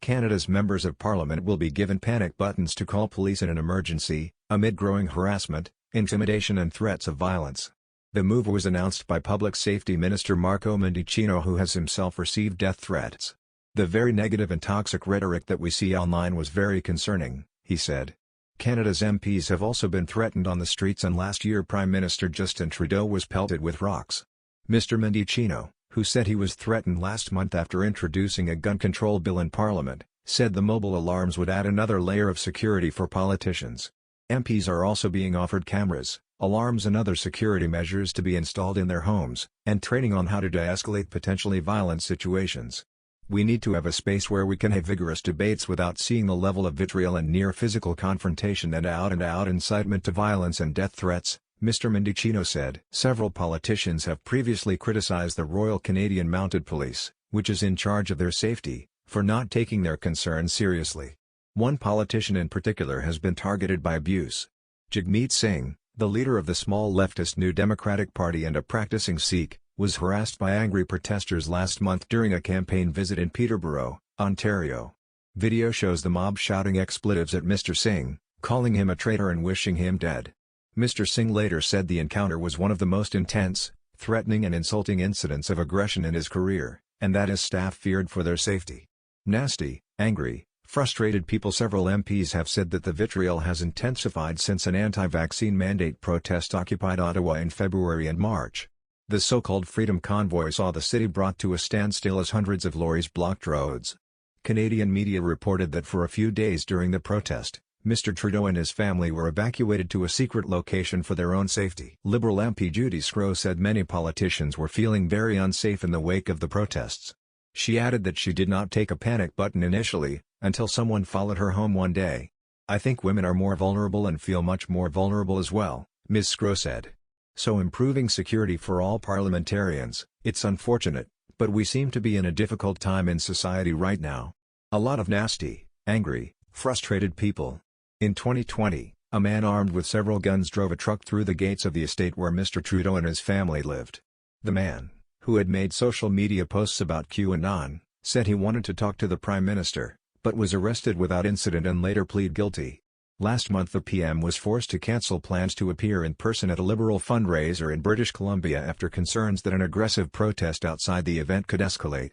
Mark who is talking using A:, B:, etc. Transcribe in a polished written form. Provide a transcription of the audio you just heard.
A: Canada's members of parliament will be given panic buttons to call police in an emergency, amid growing harassment, intimidation and threats of violence. The move was announced by Public Safety Minister Marco Mendicino, who has himself received death threats. "The very negative and toxic rhetoric that we see online was very concerning," he said. Canada's MPs have also been threatened on the streets, and last year Prime Minister Justin Trudeau was pelted with rocks. Mr. Mendicino, who said he was threatened last month after introducing a gun control bill in Parliament, said the mobile alarms would add another layer of security for politicians. MPs are also being offered cameras, alarms and other security measures to be installed in their homes, and training on how to de-escalate potentially violent situations. "We need to have a space where we can have vigorous debates without seeing the level of vitriol and near-physical confrontation and out-and-out incitement to violence and death threats," Mr. Mendicino said. Several politicians have previously criticized the Royal Canadian Mounted Police, which is in charge of their safety, for not taking their concerns seriously. One politician in particular has been targeted by abuse. Jagmeet Singh, the leader of the small leftist New Democratic Party and a practicing Sikh, was harassed by angry protesters last month during a campaign visit in Peterborough, Ontario. Video shows the mob shouting expletives at Mr. Singh, calling him a traitor and wishing him dead. Mr. Singh later said the encounter was one of the most intense, threatening and insulting incidents of aggression in his career, and that his staff feared for their safety. Nasty, angry, frustrated people. Several MPs have said that the vitriol has intensified since an anti-vaccine mandate protest occupied Ottawa in February and March. The so-called Freedom Convoy saw the city brought to a standstill as hundreds of lorries blocked roads. Canadian media reported that for a few days during the protest, Mr. Trudeau and his family were evacuated to a secret location for their own safety. Liberal MP Judy Sgro said many politicians were feeling very unsafe in the wake of the protests. She added that she did not take a panic button initially, until someone followed her home one day. "I think women are more vulnerable and feel much more vulnerable as well," Ms. Sgro said. "So improving security for all parliamentarians, it's unfortunate, but we seem to be in a difficult time in society right now. A lot of nasty, angry, frustrated people." In 2020, a man armed with several guns drove a truck through the gates of the estate where Mr. Trudeau and his family lived. The man, who had made social media posts about QAnon, said he wanted to talk to the Prime Minister, but was arrested without incident and later plead guilty. Last month the PM was forced to cancel plans to appear in person at a Liberal fundraiser in British Columbia after concerns that an aggressive protest outside the event could escalate.